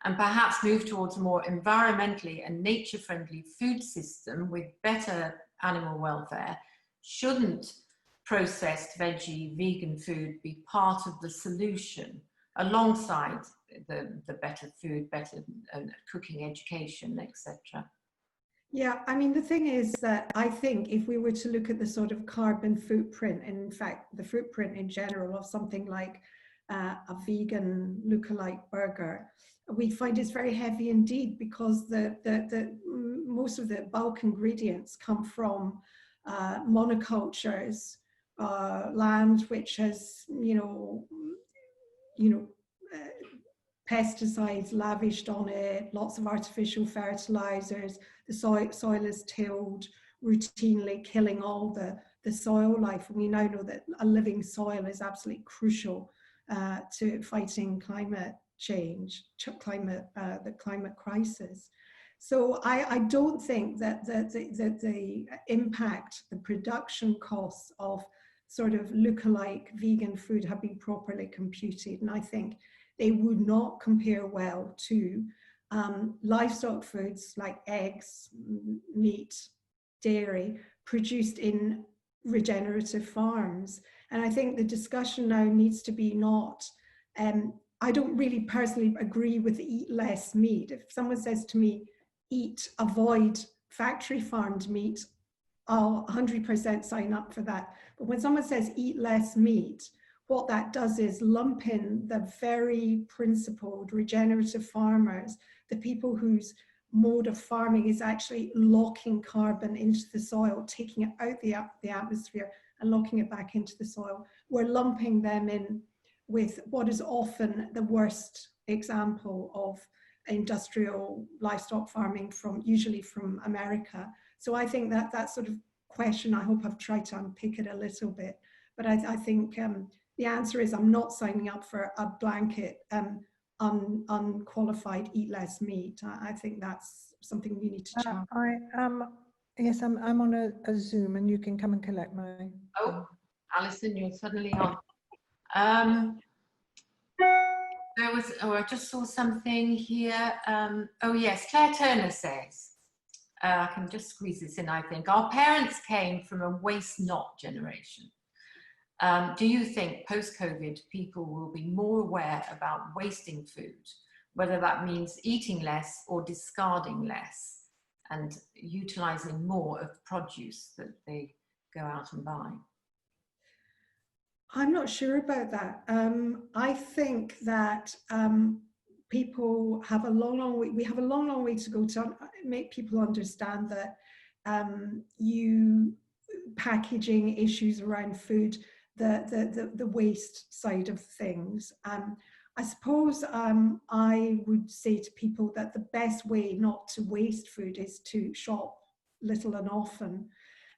and perhaps move towards a more environmentally and nature-friendly food system with better animal welfare, shouldn't processed veggie, vegan food be part of the solution alongside the better food, better cooking education, etc.? Yeah, I mean, the thing is that I think if we were to look at the sort of carbon footprint, and in fact, the footprint in general of something like a vegan lookalike burger, we find it's very heavy indeed, because the most of the bulk ingredients come from monocultures, land which has, pesticides lavished on it, lots of artificial fertilizers. The soil is tilled routinely, killing all the soil life. And we now know that a living soil is absolutely crucial to fighting climate change, the climate crisis. So I don't think that the impact, the production costs of sort of lookalike vegan food have been properly computed. And I think they would not compare well to livestock foods like eggs, meat, dairy, produced in regenerative farms. And I think the discussion now needs to be not, I don't really personally agree with the eat less meat. If someone says to me, avoid factory farmed meat, I'll 100% sign up for that. But when someone says eat less meat, what that does is lump in the very principled regenerative farmers, the people whose mode of farming is actually locking carbon into the soil, taking it out the atmosphere and locking it back into the soil. We're lumping them in with what is often the worst example of industrial livestock farming, usually from America. So I think that sort of question, I hope I've tried to unpick it a little bit, but I think the answer is I'm not signing up for a blanket unqualified eat less meat. I think that's something we need to challenge. Yes, I'm on a Zoom, and you can come and collect my. Oh, Alison, you're suddenly on. I just saw something here. Oh yes, Claire Turner says, I can just squeeze this in, I think. Our parents came from a waste not generation. Do you think post-COVID people will be more aware about wasting food, whether that means eating less or discarding less and utilizing more of the produce that they go out and buy? I'm not sure about that. I think that people have a long way, we have a long way to go to make people understand that packaging issues around food, the waste side of things. I suppose I would say to people that the best way not to waste food is to shop little and often.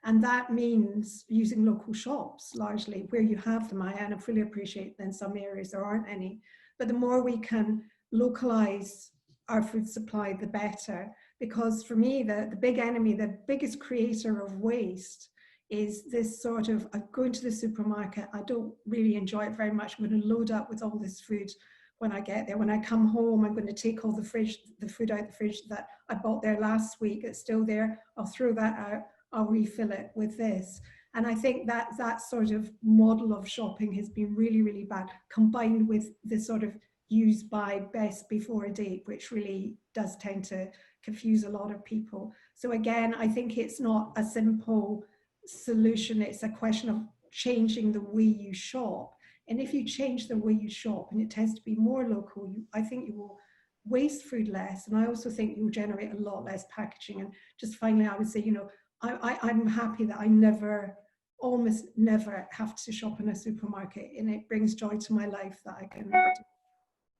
And that means using local shops largely where you have them. I fully appreciate that in some areas there aren't any. But the more we can localize our food supply, the better. Because for me, the big enemy, the biggest creator of waste is this sort of, I go into the supermarket, I don't really enjoy it very much. I'm going to load up with all this food when I get there. When I come home, I'm going to take all the food out the fridge that I bought there last week. It's still there. I'll throw that out. I'll refill it with this. And I think that sort of model of shopping has been really, really bad, combined with this sort of use by best before a date, which really does tend to confuse a lot of people. So again, I think it's not a simple solution. It's a question of changing the way you shop. And if you change the way you shop and it tends to be more local, I think you will waste food less. And I also think you'll generate a lot less packaging. And just finally, I would say, you know, I'm happy that I almost never have to shop in a supermarket, and it brings joy to my life that I can.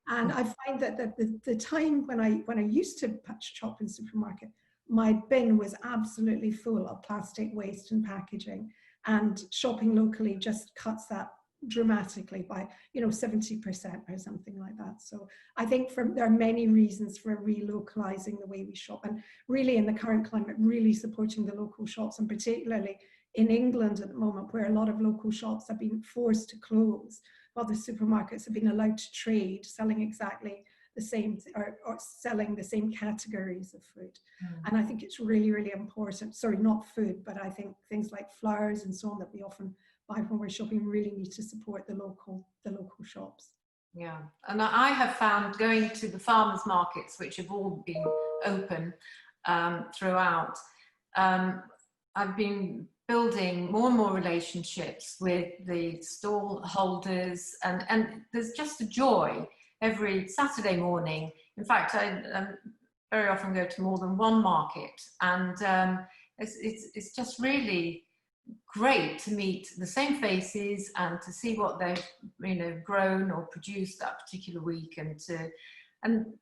And I find that the time when I used to shop in supermarket, my bin was absolutely full of plastic waste and packaging, and shopping locally just cuts that dramatically by 70% or something like that. So I think there are many reasons for relocalizing the way we shop, and really in the current climate, really supporting the local shops, and particularly in England at the moment, where a lot of local shops have been forced to close while the supermarkets have been allowed to trade, selling exactly the same or selling the same categories of food. And I think it's really, really important. Sorry, not food, but I think things like flowers and so on that we often buy when we're shopping really need to support the local shops. Yeah, and I have found going to the farmers markets, which have all been open throughout, I've been building more and more relationships with the stall holders, and there's just a joy every Saturday morning. In fact, I very often go to more than one market, and it's just really great to meet the same faces and to see what they've grown or produced that particular week, and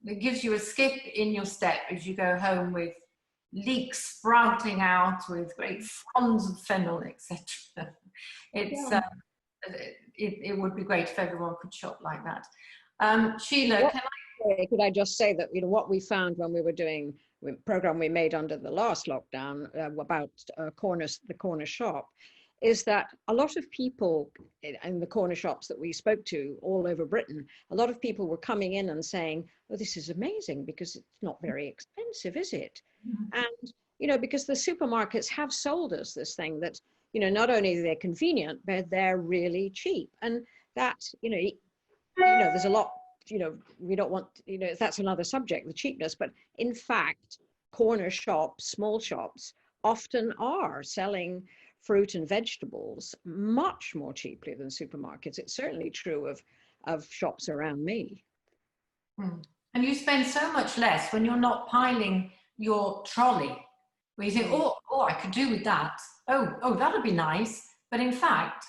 it gives you a skip in your step as you go home with leeks sprouting out with great fronds of fennel, etc. It would be great if everyone could shop like that. Sheila, could I just say that what we found when we were doing the program we made under the last lockdown about the corner shop, is that a lot of people in the corner shops that we spoke to all over Britain, a lot of people were coming in and saying, oh, this is amazing because it's not very expensive, is it? And because the supermarkets have sold us this thing that not only are they convenient, but they're really cheap. And that there's a lot, we don't want, that's another subject, the cheapness, but in fact, corner shops, small shops often are selling fruit and vegetables much more cheaply than supermarkets. It's certainly true of shops around me. And you spend so much less when you're not piling your trolley, where you think, oh, I could do with that. Oh, that'll be nice. But in fact,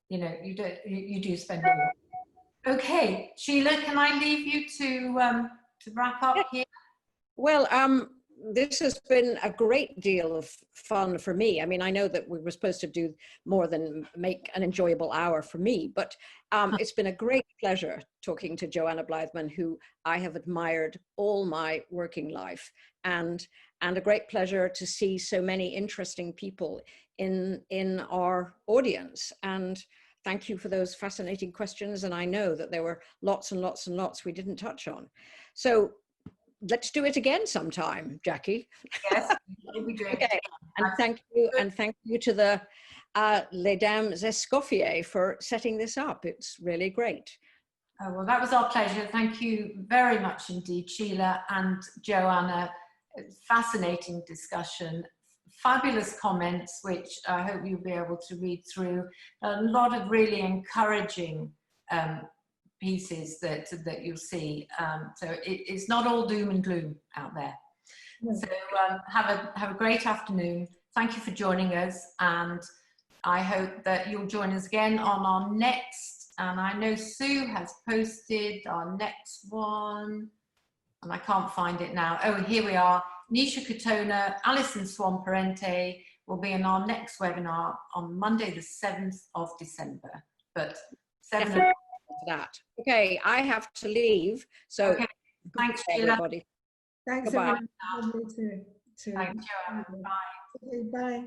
you do spend more. Okay, Sheila, can I leave you to wrap up here? Well, this has been a great deal of fun for me. I mean, I know that we were supposed to do more than make an enjoyable hour for me, but it's been a great pleasure talking to Joanna Blythman, who I have admired all my working life, and a great pleasure to see so many interesting people in our audience. And thank you for those fascinating questions. And I know that there were lots and lots and lots we didn't touch on. So let's do it again sometime, Jackie. Yes, we'll be doing it. And thank you to the Les Dames Escoffier for setting this up. It's really great. Oh, well, that was our pleasure. Thank you very much indeed, Sheila and Joanna. Fascinating discussion, fabulous comments, which I hope you'll be able to read through. A lot of really encouraging pieces that you'll see. So it's not all doom and gloom out there. So have a great afternoon. Thank you for joining us, and I hope that you'll join us again on our next, and I know Sue has posted our next one. and I can't find it now. Oh, here we are. Nisha Katona, Alison Swan-Parente will be in our next webinar on Monday, the 7th of December. But 7 Definitely that. Okay, I have to leave. So Okay. Thanks, Sheila. everybody. Thanks, Goodbye. everyone. Lovely to Thanks, Joanna. Bye. Okay, bye.